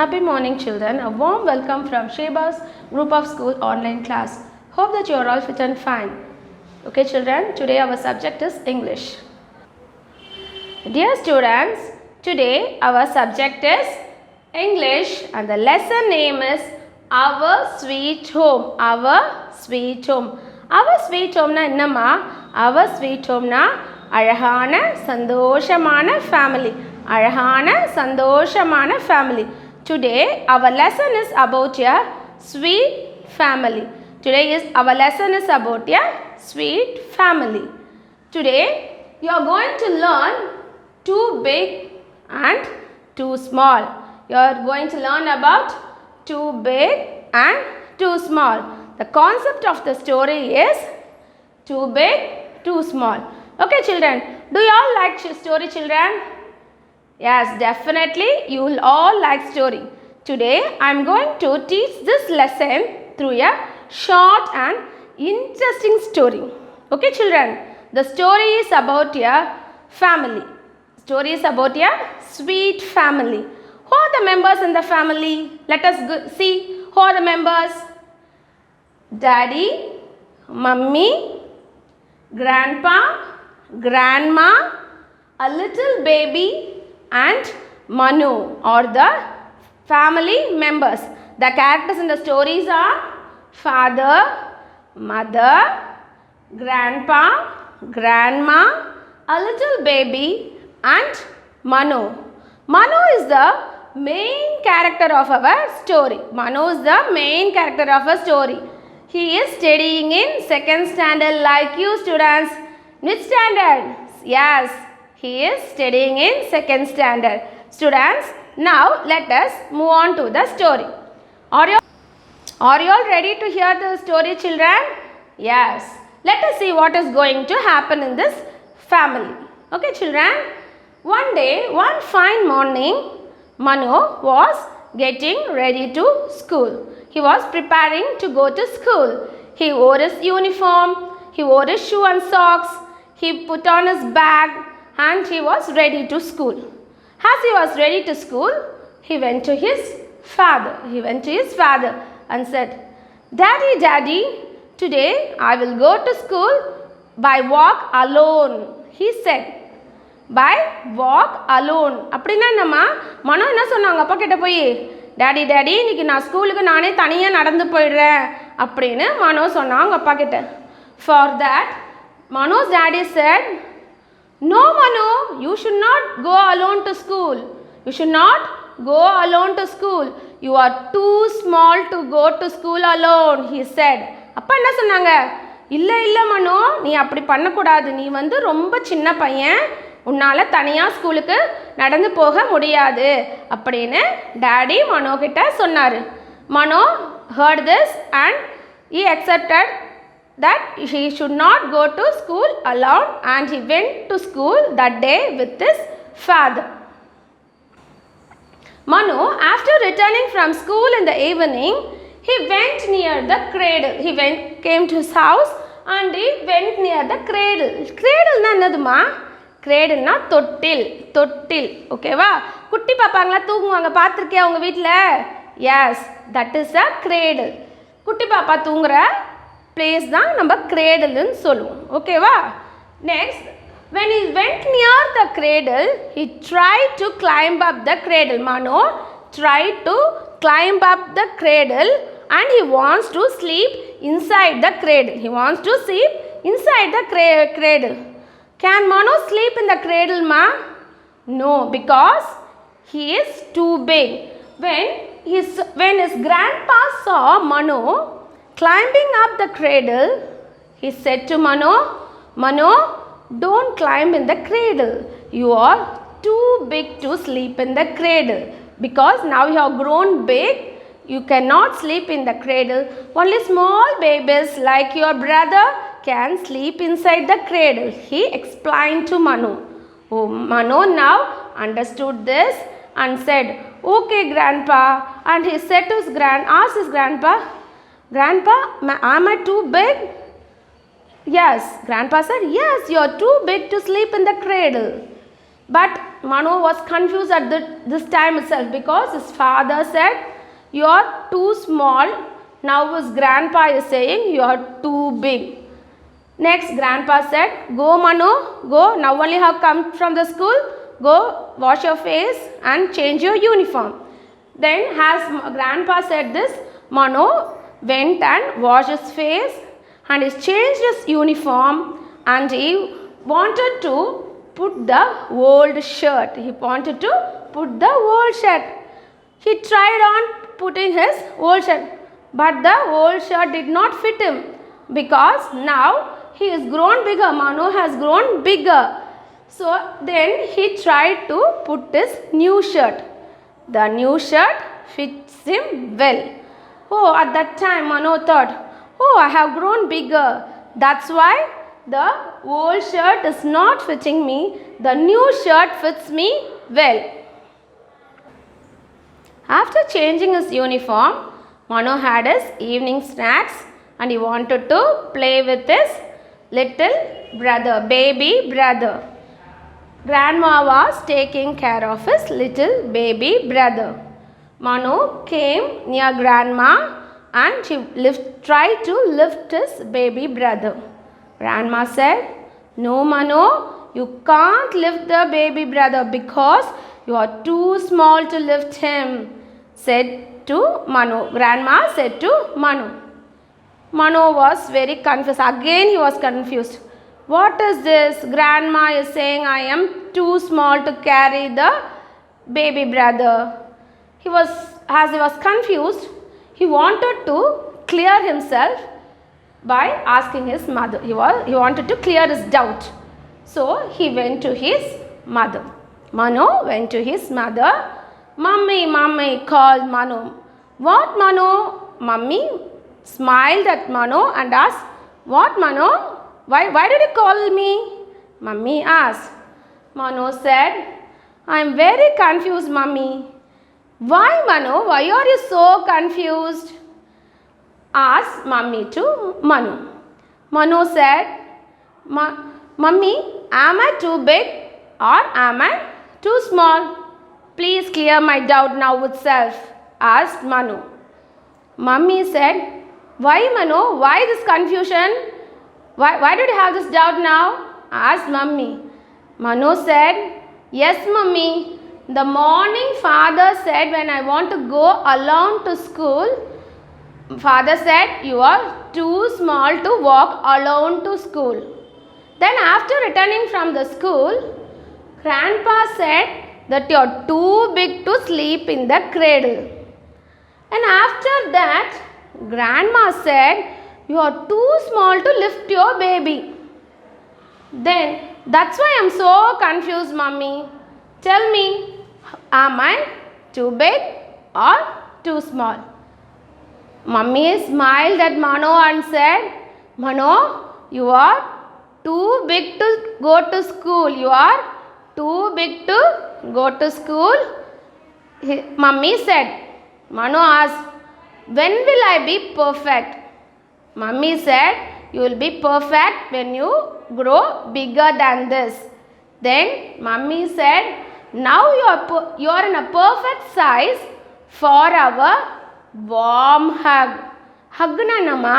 Happy morning, children. A warm welcome from Sheba's group of school online class. Hope that you are all fit and fine. Okay, children, today our subject is English. Dear students, today our subject is English and the lesson name is Our Sweet Home. Our Sweet Home. Our Sweet Home na என்னமா? Our Sweet Home na அழகான சந்தோஷமான family. அழகான சந்தோஷமான family. Today our lesson is about a sweet family. Our lesson is about a sweet family. Today you are going to learn too big and too small. You are going to learn about too big and too small. The concept of the story is too big, too small. Okay, children, do you all like story, children? Yes, definitely you will all like story. Today I am going to teach this lesson through a short and interesting story. Okay, children, the story is about a family. Story is about a sweet family. Who are the members in the family? Let us see who are the members. Daddy, Mummy, Grandpa, Grandma, a little baby and Manu are the family members. The characters in the stories are father, mother, grandpa, grandma, a little baby and Manu. Manu is the main character of our story. Manu is the main character of our story. He is studying in 2nd standard like you students. Which standard? Yes, he is studying in 2nd standard. Students, now let us move on to the story. Are you all ready to hear the story, children? Yes. Let us see what is going to happen in this family. Okay, children. One day, one fine morning, Manu was getting ready to school. He was preparing to go to school. He wore his uniform, he wore his shoe and socks, he put on his bag and he was ready to school. As he was ready to school, he went to his father. And said, Daddy, Daddy, today I will go to school by walk alone. He said, by walk alone. அப்படின்னா என்னம்மா? மனோ என்ன சொன்னாங்க அப்பா கிட்ட போய், daddy daddy இன்னைக்கு நான் ஸ்கூலுக்கு நானே தனியாக நடந்து போயிடுறேன் அப்படின்னு மனோ சொன்னாங்க அப்பா கிட்ட. For that, Mano's daddy said, No, Manu, you should not go alone to school. You should not go alone to school. You are too small to go to school alone, he said. அப்பா என்ன சொன்னாங்க? இல்லை மனோ, நீ அப்படி பண்ணக்கூடாது. நீ ரொம்ப சின்ன பையன், உன்னால் தனியாக ஸ்கூலுக்கு நடந்து போக முடியாது அப்படின்னு டாடி மனோ கிட்ட சொன்னார். மனோ heard this and he accepted that he should not go to school alone and he went to school that day with his father. Manu, after returning from school in the evening, he went near the cradle. Came to his house and he went near the cradle. Cradle na ennaduma? Cradle na தொட்டில். ஓகேவா? குட்டி பாப்பாங்களா தூங்குவாங்க, பார்த்திருக்கியா உங்க வீட்டில்? Yes, that is a cradle. குட்டி பாப்பா தூங்குற place தான் நம்ம cradleன்னு சொல்லுவோம். ஓகேவா? Next, when he went near the cradle, he tried to climb up the cradle. Manu tried to climb up the cradle and he wants to sleep inside the cradle. Cradle. Can Manu sleep in the cradle, ma? No, because he is too big. When his grandpa saw Manu climbing up the cradle, he said to Manu, don't climb in the cradle. You are too big to sleep in the cradle. Because now you have grown big, you cannot sleep in the cradle. Only small babies like your brother can sleep inside the cradle, he explained to Manu. Oh, Manu now understood this and said, okay, grandpa. And he said to asked his grandpa, am I too big? Yes, grandpa said, yes, you are too big to sleep in the cradle. But Manu was confused at this time itself because his father said, "You are too small." Now his grandpa is saying, "You are too big." Next, grandpa said, "Go Manu, go. Now only have come from the school. Go wash your face and change your uniform." Then as grandpa said this, Manu went and washed his face and he changed his uniform and he wanted to put the old shirt. He wanted to put the old shirt. He tried on putting his old shirt, but the old shirt did not fit him because now he is grown bigger. Manu has grown bigger. So then he tried to put his new shirt. The new shirt fits him well. Oh, at that time Manu thought, "Oh, I have grown bigger. That's why the old shirt is not fitting me. The new shirt fits me well." After changing his uniform, Manu had his evening snacks and he wanted to play with his little brother, baby brother. Grandma was taking care of his little baby brother. Manu came near grandma and she tried to lift his baby brother. Grandma said, "No Manu, you can't lift the baby brother because you are too small to lift him," said to Manu. Grandma said to Manu. Manu was very confused. Again he was confused. What is this? Grandma is saying I am too small to carry the baby brother. As he was confused, he wanted to clear himself by asking his mother. He wanted to clear his doubt. So he went to his mother. Manu went to his mother. "Mummy, Mummy," called Manu. "What, Manu?" Mummy smiled at Manu and asked, "What, Manu? Why did you call me?" Mummy asked. Manu said, "I am very confused, Mummy." "Why, Manu? Why are you so confused?" asked Mummy to Manu. Manu said, "Mummy, am I too big or am I too small? Please clear my doubt now itself," asked Manu. Mummy said, "Why, Manu? Why this confusion? Why did you have this doubt now?" asked Mummy. Manu said, "Yes, Mummy. The morning father said when I want to go alone to school, father said you are too small to walk alone to school. Then after returning from the school, grandpa said that you are too big to sleep in the cradle. And after that, grandma said you are too small to lift your baby. Then that's why I am so confused, Mummy. Tell me, am I too big or too small?" Mummy smiled at Manu and said, "Manu, you are too big to go to school. You are too big to go to school." Mummy said. Manu asked, "When will I be perfect?" Mummy said, "You will be perfect when you grow bigger than this." Then Mummy said, "Now you are in a perfect size for our warm hug." ஹக்குனா என்னம்மா?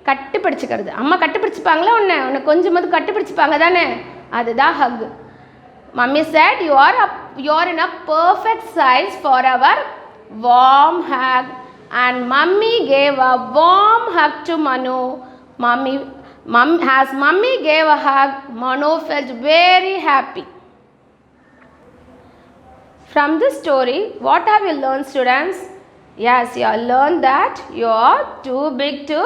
கட்டி பிடிச்சிக்கிறது. அம்மா கட்டி பிடிச்சிப்பாங்களா உன்னை கொஞ்சமாவது கட்டி பிடிச்சிப்பாங்க தானே, அதுதான் Haq. Mummy said you are in a perfect size for our warm hug, and Mummy gave a warm hug to Manu. As Mummy gave a hug, Manu felt very happy. From this story, what have you learned, students? Yes, you have learned that you are too big to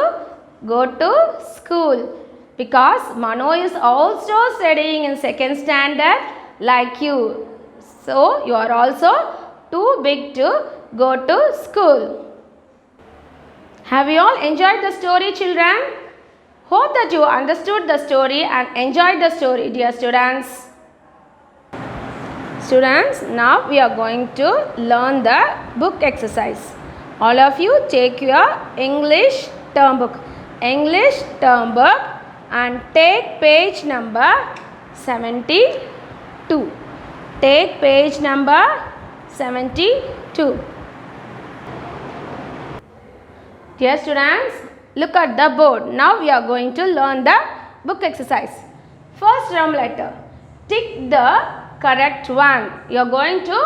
go to school because Manu is also studying in 2nd standard like you. So, you are also too big to go to school. Have you all enjoyed the story, children? Hope that you understood the story and enjoyed the story, dear students. Students, now we are going to learn the book exercise. All of you take your English term book. English term book and take page number 72. Take page number 72. Dear students, look at the board. Now we are going to learn the book exercise. First round letter. Tick the correct one. You are going to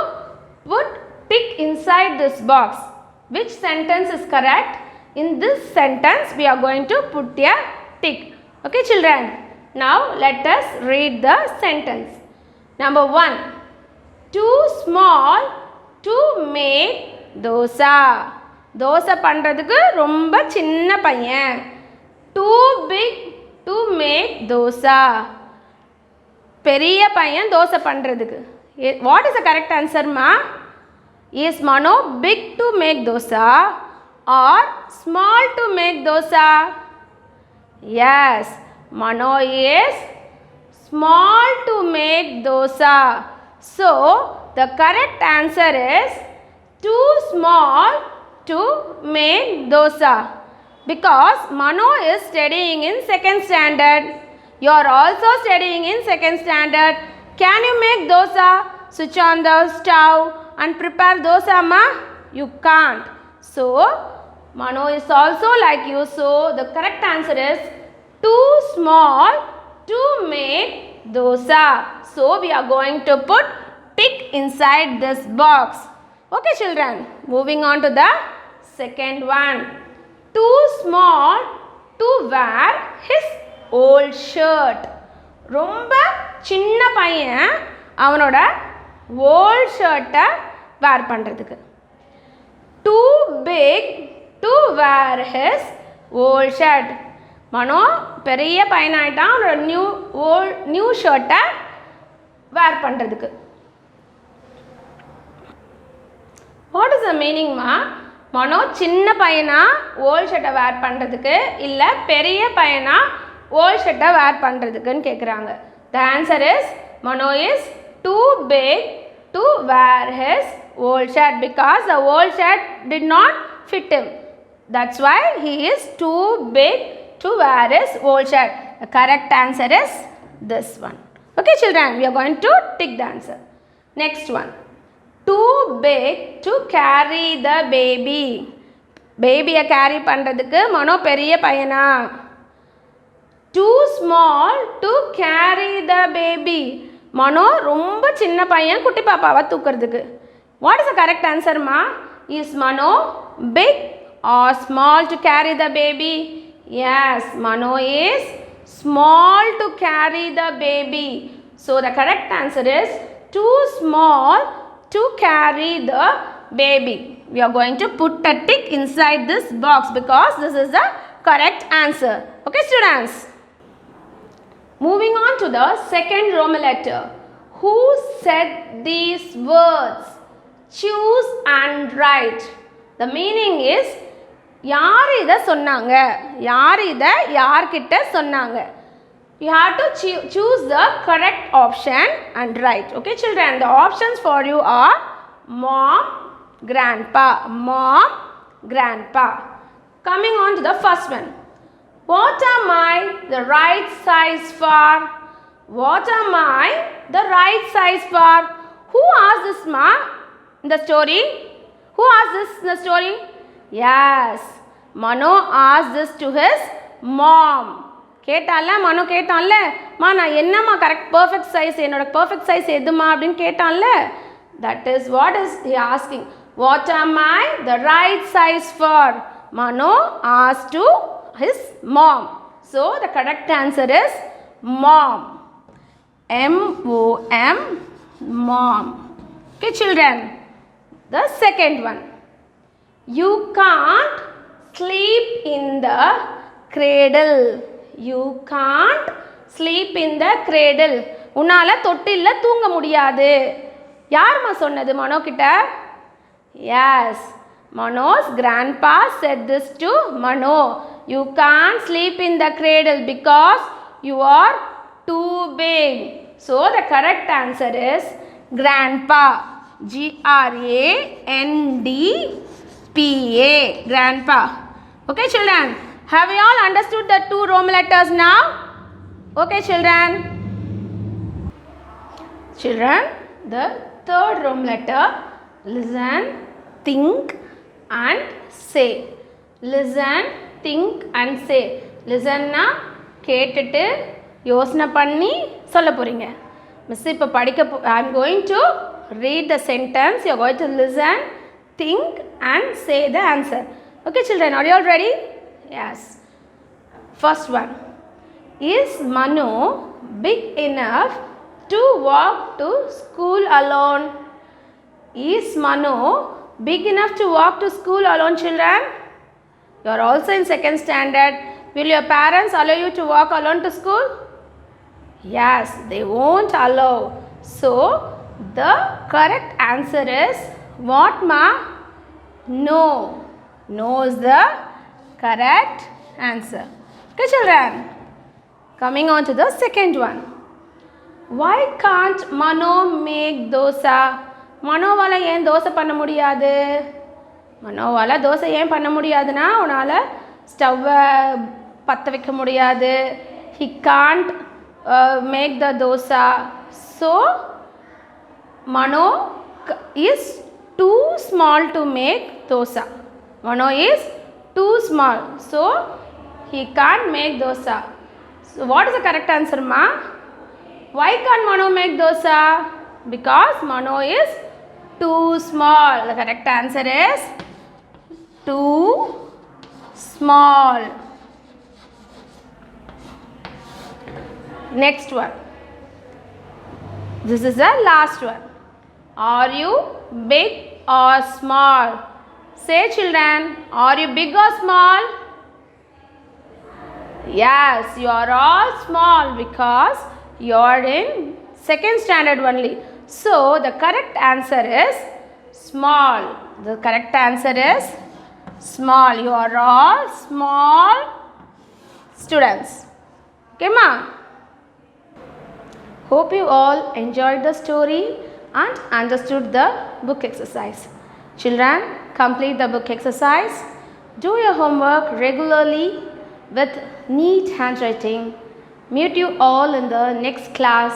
put tick inside this box. Which sentence is correct? In this sentence we are going to put a tick. Okay children. Now let us read the sentence. Number 1. Too small to make dosa. Dosa பண்ணுறதுக்கு ரொம்ப சின்ன பையன். Too big to make dosa. பெரிய பையன் தோசை பண்ணுறதுக்கு. What is the correct answer ma? Is Mano big to make dosa or small to make dosa? Yes, Mano is small to make dosa. So, the correct answer is too small to make dosa. Because Mano is studying in 2nd standard. You are also studying in 2nd standard. Can you make dosa? Switch on the stove and prepare dosa ma? You can't. So, Mano is also like you. So, the correct answer is too small to make dosa. So, we are going to put tick inside this box. Okay children, moving on to the second one. Too small to wear his old shirt. ரொம்ப சின்ன பையன் அவனோட old shirt wear பண்ணுறதுக்கு. Too big to wear his old shirt. மனோ பெரிய பையனாயிட்டான் அவனோட new ஷர்ட்டை wear பண்ணுறதுக்கு. What is the meaning ma? மனோ சின்ன பையனா ஓல்ட் ஷர்ட்டை வேர் பண்ணுறதுக்கு இல்லை பெரிய பையனா ஓல்ட் ஷர்ட்டை வேர் பண்ணுறதுக்குன்னு கேட்குறாங்க. The answer is Mano is too big to wear his old shirt because the old shirt did not fit him. That's why he is too big to wear his old shirt. The correct answer is this one. Okay children, we are going to tick the answer. Next one. Too big to carry the baby. Baby carry பண்ணுறதுக்கு மனோ பெரிய பையனா. Too small to carry the baby. மனோ ரொம்ப சின்ன பையன் குட்டி பாப்பாவை தூக்கிறதுக்கு. What is the correct answer ma? Is Mano big or small to carry the baby? Yes, Mano is small to carry the baby. So the correct answer is too small to carry the baby. We are going to put a tick inside this box because this is the correct answer. Okay students. Moving on to the second Roman letter. Who said these words? Choose and write. The meaning is யார் இதை சொன்னாங்க, யார் இதை யார்கிட்ட சொன்னாங்க. You have to choose the correct option and write. Okay children, the options for you are mom, grandpa, mom, grandpa. Coming on to the first one. What am I the right size for? What am I the right size for? Who asked this ma in the story? Who asked this in the story? Yes, Mano asked this to his mom. கேட்டால மனோ கேட்டான்ல மா நான் என்னம்மா correct perfect size என்னோட perfect size எதுமா அப்படின்னு கேட்டான்ல. That is what is he asking. What am I the right size for? Mano ask to his mom. So the correct answer is mom. M-O-M, mom. Okay children, the second one. You can't sleep in the cradle. You can't sleep in the cradle. உன்னால தொட்டில்ல தூங்க முடியாது. யார்மா சொன்னது மனோ கிட்ட? Yes, Mano's grandpa said this to Mano. You can't sleep in the cradle because you are too big. So the correct answer is grandpa. G-R-A-N-D-P-A. Grandpa. Okay children, have you all understood the two Roman letters now? Okay children. Children, the third Roman letter. Listen, think and say. Listen, think and say. Listen na கேட்டுட்டு யோசனை பண்ணி சொல்ல போறீங்க. Miss இப்போ I am going to read the sentence. You are going to listen, think and say the answer. Okay children, are you all ready? Yes. First one. Is Manu big enough to walk to school alone? Is Manu big enough to walk to school alone, children? You are also in second standard. Will your parents allow you to walk alone to school? Yes, they won't allow. So, the correct answer is what, ma? No. No is the correct answer. Okay, children. Coming on to the second one. Why can't Mano make dosa? மனோவால் ஏன் தோசை பண்ண முடியாது? மனோவால் தோசை ஏன் பண்ண முடியாதுன்னா உன்னால் ஸ்டவ்வை பற்ற வைக்க முடியாது. He can't make the dosa. So, Mano is too small to make dosa. Mano is too small. So, he can't make dosa. So, what is the correct answer, ma? Why can't Mano make dosa? Because Mano is too small. The correct answer is too small. Next one. This is the last one. Are you big or small? Say children, are you big or small? Yes, you are all small because you are in second standard only. So, the correct answer is small. The correct answer is small. You are all small students. Okay, ma? Hope you all enjoyed the story and understood the book exercise. Children, complete the book exercise. Do your homework regularly with neat handwriting. Meet you all in the next class.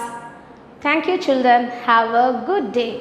Thank you children. Have a good day.